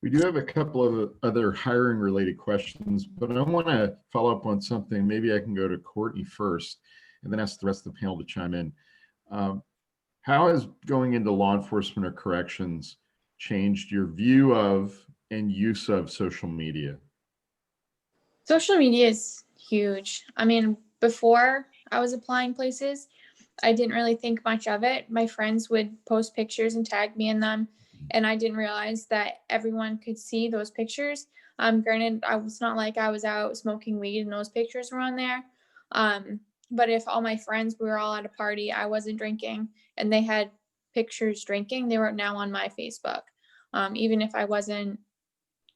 We do have a couple of other hiring related questions, but I want to follow up on something. Maybe I can go to Courtney first and then ask the rest of the panel to chime in. How has going into law enforcement or corrections changed your view of and use of social media? Social media is huge. I mean, before I was applying places, I didn't really think much of it. My friends would post pictures and tag me in them, and I didn't realize that everyone could see those pictures. Granted, I was not like I was out smoking weed and those pictures were on there. But if all my friends, we were all at a party, I wasn't drinking, and they had pictures drinking, they were now on my Facebook. Even if I wasn't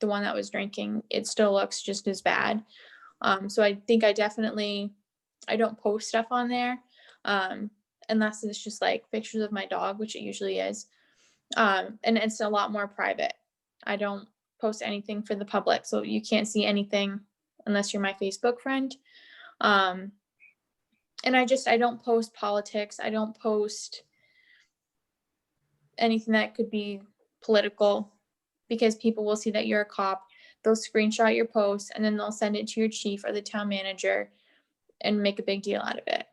the one that was drinking, it still looks just as bad. So I think I don't post stuff on there, unless it's just like pictures of my dog, which it usually is. And it's a lot more private. I don't post anything for the public, so you can't see anything unless you're my Facebook friend. And I don't post politics. I don't post anything that could be political, because people will see that you're a cop. They'll screenshot your post and then they'll send it to your chief or the town manager and make a big deal out of it.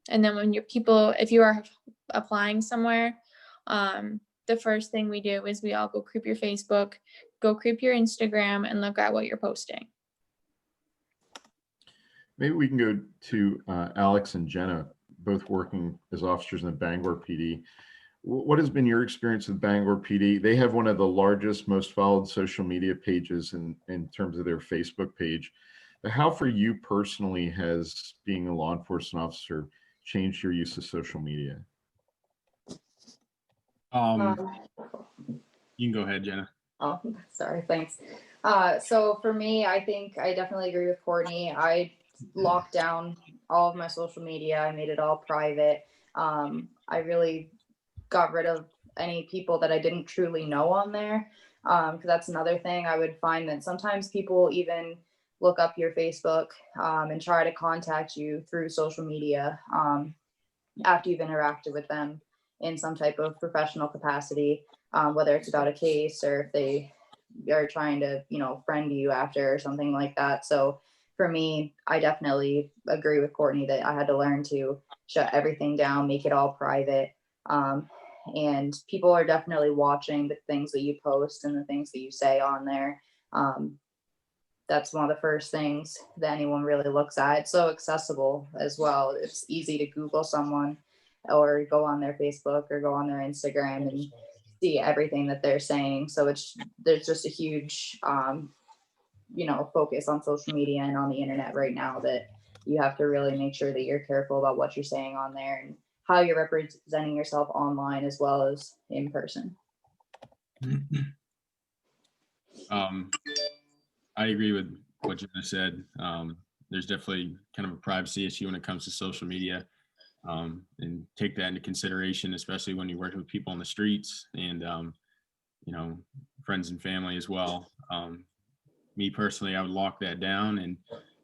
And then if you are applying somewhere, the first thing we do is we all go creep your Facebook, go creep your Instagram, and look at what you're posting. Maybe we can go to Alex and Jenna, both working as officers in the Bangor PD. What has been your experience with Bangor PD? They have one of the largest, most followed social media pages in terms of their Facebook page. But how for you personally has being a law enforcement officer changed your use of social media? You can go ahead, Jenna. Oh, sorry. Thanks. So for me, I think I definitely agree with Courtney. I locked down all of my social media. I made it all private. I really got rid of any people that I didn't truly know on there. Because that's another thing. I would find that sometimes people even look up your Facebook and try to contact you through social media after you've interacted with them in some type of professional capacity, whether it's about a case or if they are trying to, friend you after or something like that. So for me, I definitely agree with Courtney that I had to learn to shut everything down, make it all private. And people are definitely watching the things that you post and the things that you say on there. That's one of the first things that anyone really looks at. It's so accessible as well. It's easy to Google someone or go on their Facebook or go on their Instagram and see everything that they're saying. So there's just a huge, focus on social media and on the internet right now that you have to really make sure that you're careful about what you're saying on there and how you're representing yourself online as well as in person. I agree with what Jenna said. There's definitely kind of a privacy issue when it comes to social media, and take that into consideration, especially when you're working with people on the streets and, friends and family as well. Me personally, I would lock that down and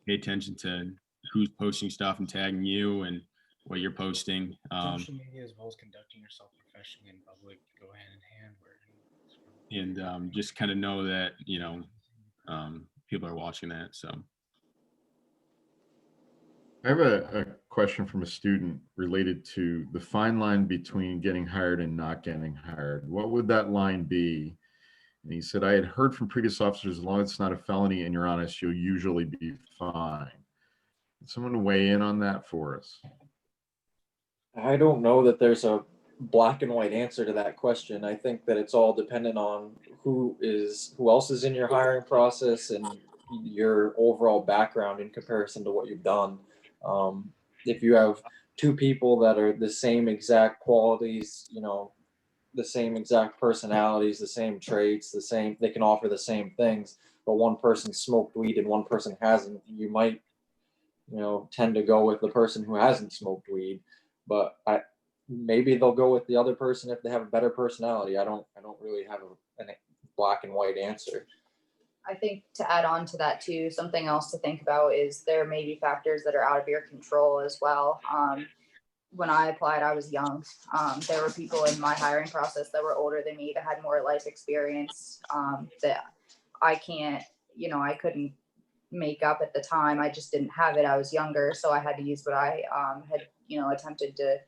pay attention to who's posting stuff and tagging you and what you're posting. Social media as well as conducting yourself professionally in public go hand in hand. And just kind of know that, people are watching that. So I have a question from a student related to the fine line between getting hired and not getting hired. What would that line be? And he said, I had heard from previous officers, as long as it's not a felony and you're honest, you'll usually be fine. Someone weigh in on that for us. I don't know that there's a black and white answer to that question. I think that it's all dependent on who else is in your hiring process and your overall background in comparison to what you've done. If you have two people that are the same exact qualities, the same exact personalities, the same traits, they can offer the same things, but one person smoked weed and one person hasn't, you might, tend to go with the person who hasn't smoked weed. But maybe they'll go with the other person if they have a better personality. I don't really have a black and white answer. I think to add on to that too, something else to think about is there may be factors that are out of your control as well. When I applied, I was young. There were people in my hiring process that were older than me that had more life experience that I couldn't make up at the time. I just didn't have it. I was younger, so I had to use what I had, attempted to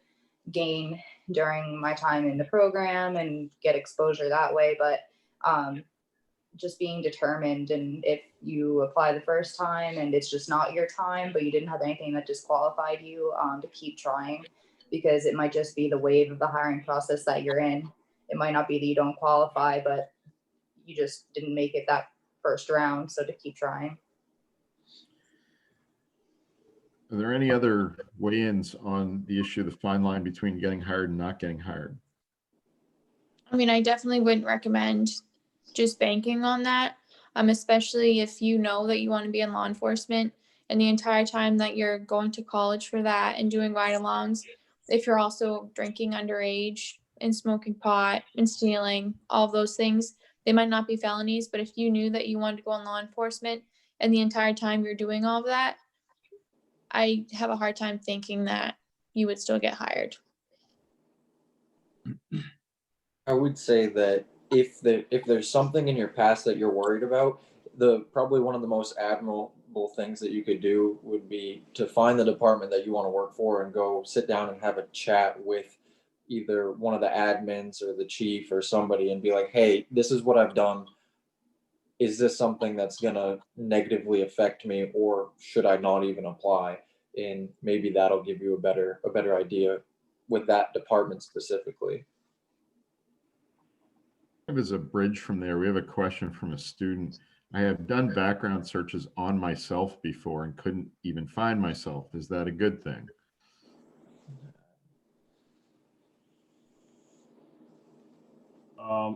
gain during my time in the program and get exposure that way. But just being determined, and if you apply the first time and it's just not your time, but you didn't have anything that disqualified you, to keep trying, because it might just be the wave of the hiring process that you're in. It might not be that you don't qualify, but you just didn't make it that first round. So to keep trying. Are there any other weigh-ins on the issue of the fine line between getting hired and not getting hired? I mean, I definitely wouldn't recommend just banking on that, especially if you know that you want to be in law enforcement and the entire time that you're going to college for that and doing ride-alongs, if you're also drinking underage and smoking pot and stealing, all of those things, they might not be felonies, but if you knew that you wanted to go in law enforcement and the entire time you're doing all of that, I have a hard time thinking that you would still get hired. I would say that if there's something in your past that you're worried about, probably one of the most admirable things that you could do would be to find the department that you want to work for and go sit down and have a chat with either one of the admins or the chief or somebody and be like, hey, this is what I've done. Is this something that's going to negatively affect me, or should I not even apply? And maybe that'll give you a better idea with that department specifically. As a bridge from there, we have a question from a student. I have done background searches on myself before and couldn't even find myself. Is that a good thing?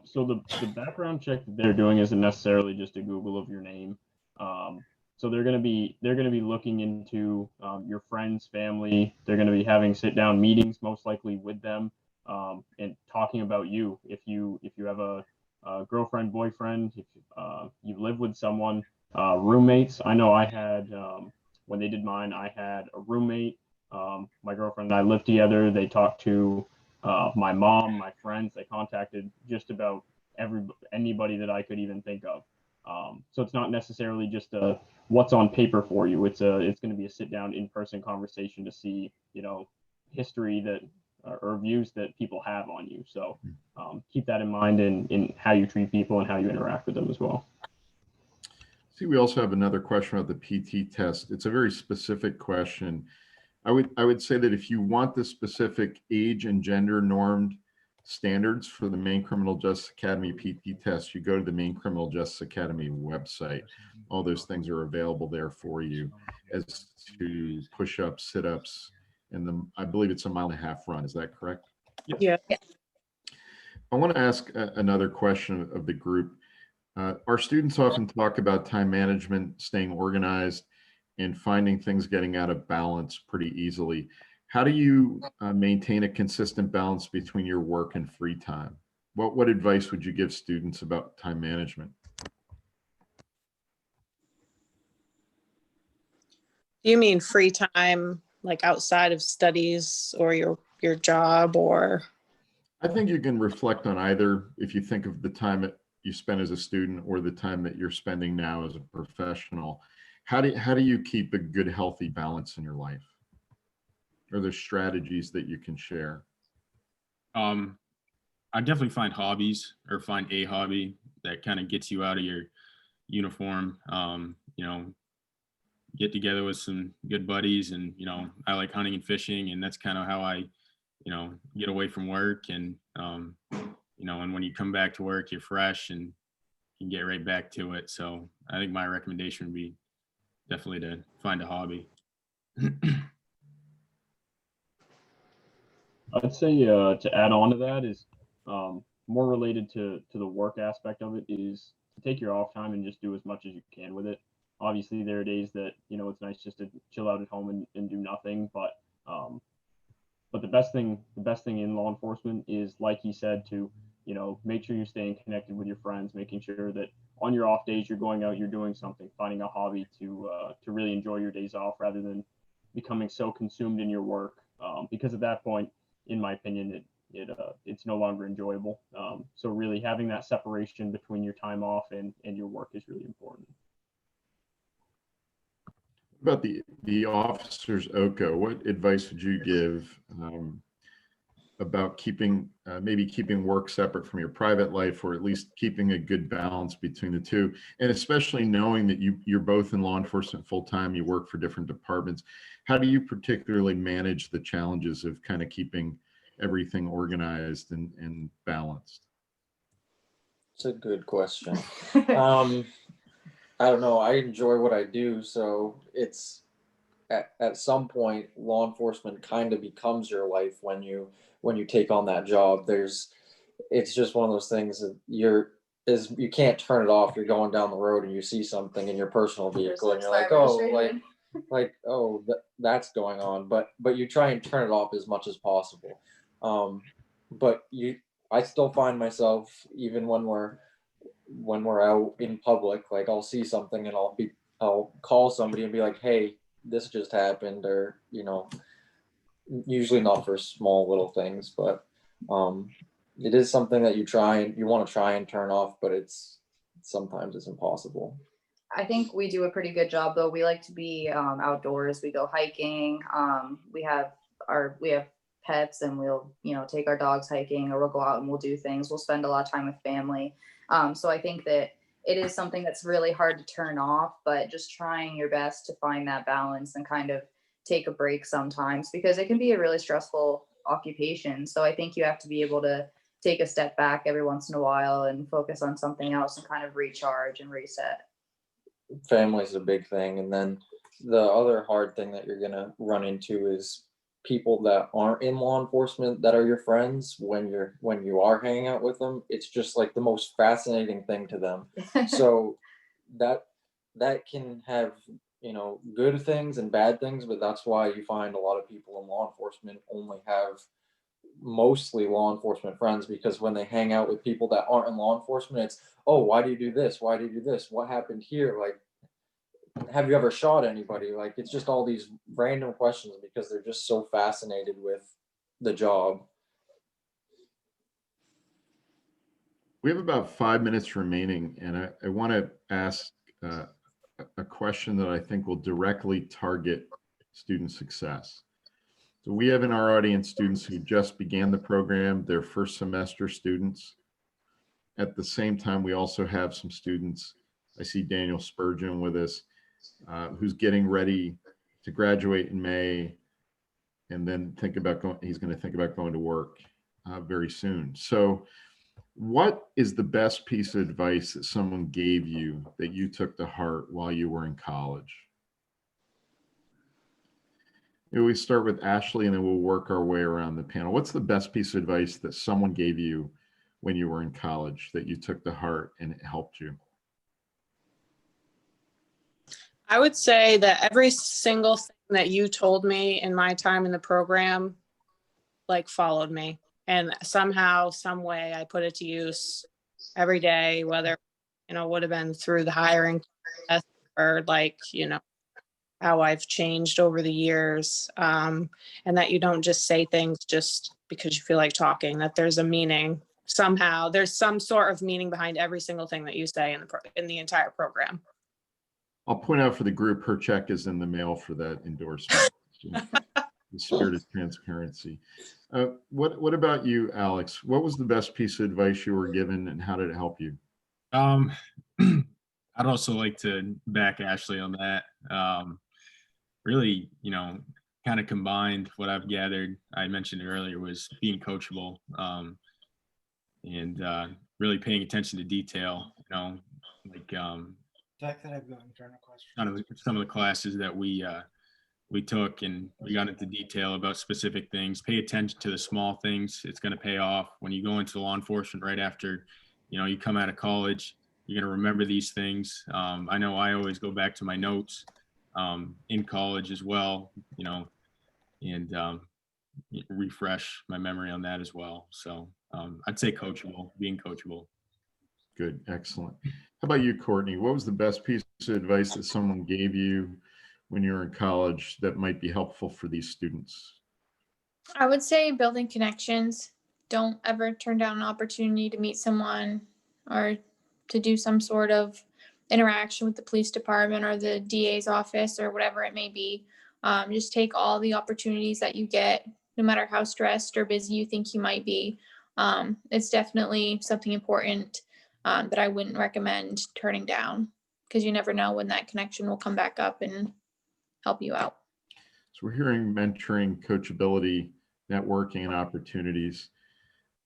So the background check that they're doing isn't necessarily just a Google of your name. So they're going to be looking into your friends, family. They're going to be having sit down meetings, most likely with them, and talking about you. If you have a girlfriend, boyfriend, if you live with someone, roommates. I know I had when they did mine, I had a roommate. My girlfriend and I lived together. They talked to my mom, my friends. They contacted just about anybody that I could even think of. So it's not necessarily just what's on paper for you. It's going to be a sit down in-person conversation to see, history that or views that people have on you. So keep that in mind in how you treat people and how you interact with them as well. See, we also have another question about the PT test. It's a very specific question. I would say that if you want the specific age and gender normed standards for the Maine Criminal Justice Academy PT test, you go to the Maine Criminal Justice Academy website. All those things are available there for you, as to push-ups, sit-ups, and I believe it's a 1.5 mile run. Is that correct? Yeah. I want to ask another question of the group. Our students often talk about time management, staying organized, and finding things getting out of balance pretty easily. How do you maintain a consistent balance between your work and free time? What advice would you give students about time management? Do you mean free time, like outside of studies or your job, or? I think you can reflect on either if you think of the time that you spent as a student or the time that you're spending now as a professional. How do you keep a good, healthy balance in your life? Are there strategies that you can share? I definitely find hobbies, or find a hobby that kind of gets you out of your uniform. get together with some good buddies, and I like hunting and fishing, and that's kind of how I get away from work, and and when you come back to work, you're fresh and you can get right back to it. So I think my recommendation would be definitely to find a hobby. I'd say to add on to that is more related to the work aspect of it is to take your off time and just do as much as you can with it. Obviously, there are days that it's nice just to chill out at home and do nothing. But the best thing in law enforcement is, like he said, to make sure you're staying connected with your friends, making sure that on your off days you're going out, you're doing something, finding a hobby to really enjoy your days off rather than becoming so consumed in your work. Because at that point, in my opinion, it's no longer enjoyable. So really having that separation between your time off and your work is really important. About the officers, Oko, what advice would you give about maybe keeping work separate from your private life, or at least keeping a good balance between the two? And especially knowing that you're both in law enforcement full time, you work for different departments. How do you particularly manage the challenges of kind of keeping everything organized and balanced? It's a good question. I don't know. I enjoy what I do, so it's at some point law enforcement kind of becomes your life when you take on that job. It's just one of those things that you can't turn it off. You're going down the road and you see something in your personal vehicle and you're like, oh, that's going on, but you try and turn it off as much as possible. But I still find myself, even when we're out in public, like I'll see something and I'll call somebody and be like, hey, this just happened, or usually not for small little things, but it is something that you want to try and turn off, but sometimes it's impossible. I think we do a pretty good job, though. We like to be outdoors. We go hiking. We have pets, and we'll take our dogs hiking, or we'll go out and we'll do things. We'll spend a lot of time with family. So I think that it is something that's really hard to turn off, but just trying your best to find that balance and kind of take a break sometimes, because it can be a really stressful occupation. So I think you have to be able to take a step back every once in a while and focus on something else and kind of recharge and reset. Family's a big thing. And then the other hard thing that you're going to run into is people that aren't in law enforcement that are your friends. When you are hanging out with them, it's just like the most fascinating thing to them. So that can have good things and bad things, but that's why you find a lot of people in law enforcement only have mostly law enforcement friends, because when they hang out with people that aren't in law enforcement, it's, oh, why do you do this, why do you do this, what happened here, like, have you ever shot anybody? Like, it's just all these random questions because they're just so fascinated with the job. We have about 5 minutes remaining, and I want to ask a question that I think will directly target student success. So we have in our audience students who just began the program, their first semester students. At the same time, we also have some students, I see Daniel Spurgeon with us, who's getting ready to graduate in May, and then he's going to think about going to work very soon. So what is the best piece of advice that someone gave you that you took to heart while you were in college? Maybe we start with Ashley and then we'll work our way around the panel. What's the best piece of advice that someone gave you when you were in college that you took to heart and it helped you? I would say that every single thing that you told me in my time in the program, like, followed me. And somehow, some way, I put it to use every day, whether, would have been through the hiring process or how I've changed over the years. And that you don't just say things just because you feel like talking, that there's a meaning. Somehow there's some sort of meaning behind every single thing that you say in the entire program. I'll point out for the group, her check is in the mail for that endorsement. The spirit of transparency. What about you, Alex? What was the best piece of advice you were given and how did it help you? I I'd also like to back Ashley on that. Really, kind of combined what I've gathered, I mentioned it earlier, was being coachable, and really paying attention to detail, like The fact that I've gotten journal questions. some of the classes that we took, and we got into detail about specific things. Pay attention to the small things. It's going to pay off when you go into law enforcement right after, you come out of college. You're going to remember these things. I know I always go back to my notes in college as well, and refresh my memory on that as well. So I'd say coachable, being coachable. Good, excellent. How about you, Courtney? What was the best piece of advice that someone gave you when you were in college that might be helpful for these students? I would say building connections. Don't ever turn down an opportunity to meet someone or to do some sort of interaction with the police department or the DA's office or whatever it may be. Just take all the opportunities that you get, no matter how stressed or busy you think you might be. It's definitely something important that I wouldn't recommend turning down, because you never know when that connection will come back up and help you out. So we're hearing mentoring, coachability, networking, and opportunities.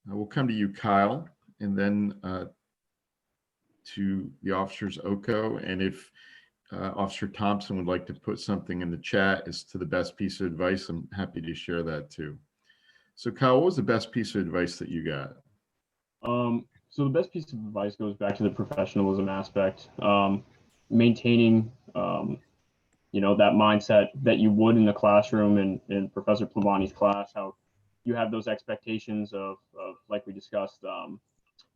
We'll come to you, Kyle, and then to the officers, Oko. And if Officer Thompson would like to put something in the chat as to the best piece of advice, I'm happy to share that too. So Kyle, what was the best piece of advice that you got? So the best piece of advice goes back to the professionalism aspect, maintaining, that mindset that you would in the classroom and in Professor Plabani's class, how you have those expectations of like we discussed,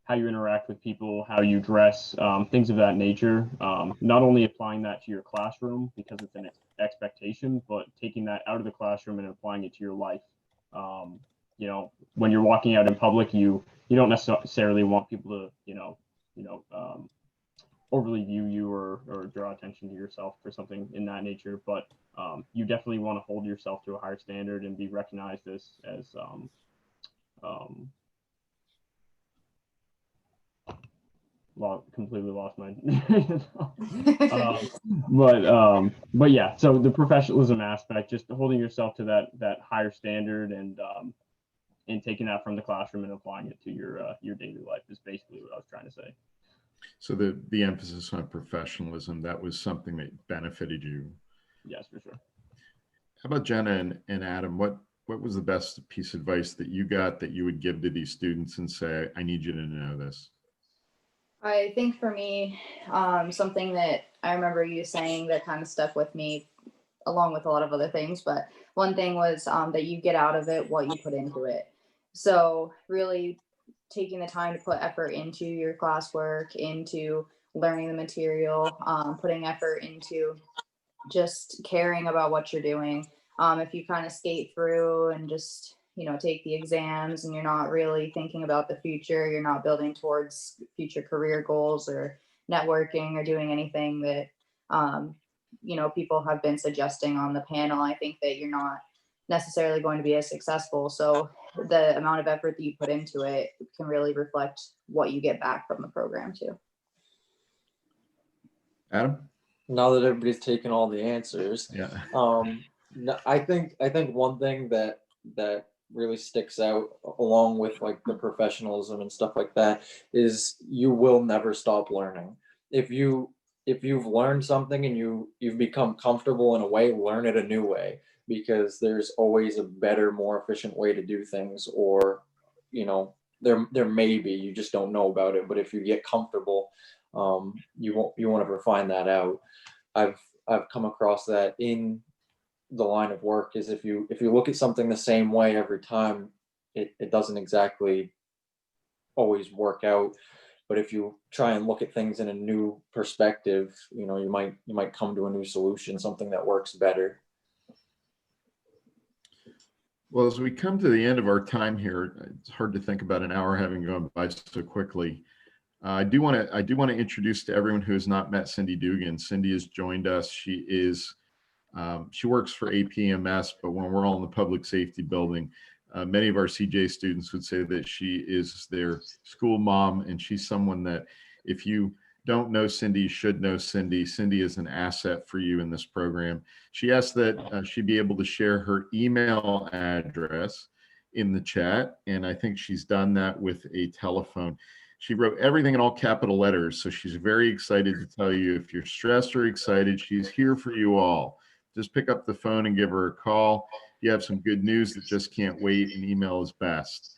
how you interact with people, how you dress, things of that nature. Not only applying that to your classroom because it's an expectation, but taking that out of the classroom and applying it to your life. When you're walking out in public, you don't necessarily want people to, overly view you or draw attention to yourself for something in that nature. But you definitely want to hold yourself to a higher standard and be recognized as completely lost my but yeah, so the professionalism aspect, just holding yourself to that higher standard and taking that from the classroom and applying it to your daily life is basically what I was trying to say. So the emphasis on professionalism, that was something that benefited you. Yes, for sure. How about Jenna and Adam? What was the best piece of advice that you got that you would give to these students and say, I need you to know this? I think for me, something that I remember you saying that kind of stuck with me, along with a lot of other things, but one thing was that you get out of it what you put into it. So really taking the time to put effort into your classwork, into learning the material, putting effort into just caring about what you're doing. If you kind of skate through and just take the exams and you're not really thinking about the future, you're not building towards future career goals or networking or doing anything that people have been suggesting on the panel, I think that you're not necessarily going to be as successful. So the amount of effort that you put into it can really reflect what you get back from the program too. Adam? Now that everybody's taken all the answers, Yeah. I think one thing that really sticks out, along with like the professionalism and stuff like that, is you will never stop learning. If you've learned something and you've become comfortable in a way, learn it a new way, because there's always a better, more efficient way to do things, or there may be, you just don't know about it. But if you get comfortable, you won't ever find that out. I've come across that in the line of work, is if you look at something the same way every time, it doesn't exactly always work out. But if you try and look at things in a new perspective, you might come to a new solution, something that works better. Well, as we come to the end of our time here, it's hard to think about an hour having gone by so quickly. I do want to introduce to everyone who has not met Cindy Dugan. Cindy has joined us. She works for APMS, but when we're all in the public safety building, many of our CJ students would say that she is their school mom, and she's someone that if you don't know Cindy, you should know Cindy. Cindy is an asset for you in this program. She asked that she be able to share her email address in the chat, and I think she's done that with a telephone. She wrote everything in all capital letters, so she's very excited to tell you if you're stressed or excited, she's here for you all. Just pick up the phone and give her a call. If you have some good news that just can't wait, an email is best.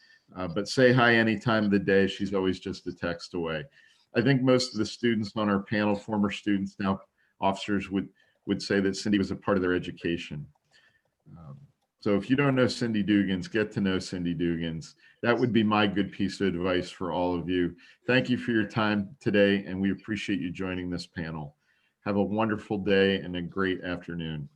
But say hi any time of the day. She's always just a text away. I think most of the students on our panel, former students, now officers, would say that Cindy was a part of their education. So if you don't know Cindy Dugans, get to know Cindy Dugans. That would be my good piece of advice for all of you. Thank you for your time today, and we appreciate you joining this panel. Have a wonderful day and a great afternoon.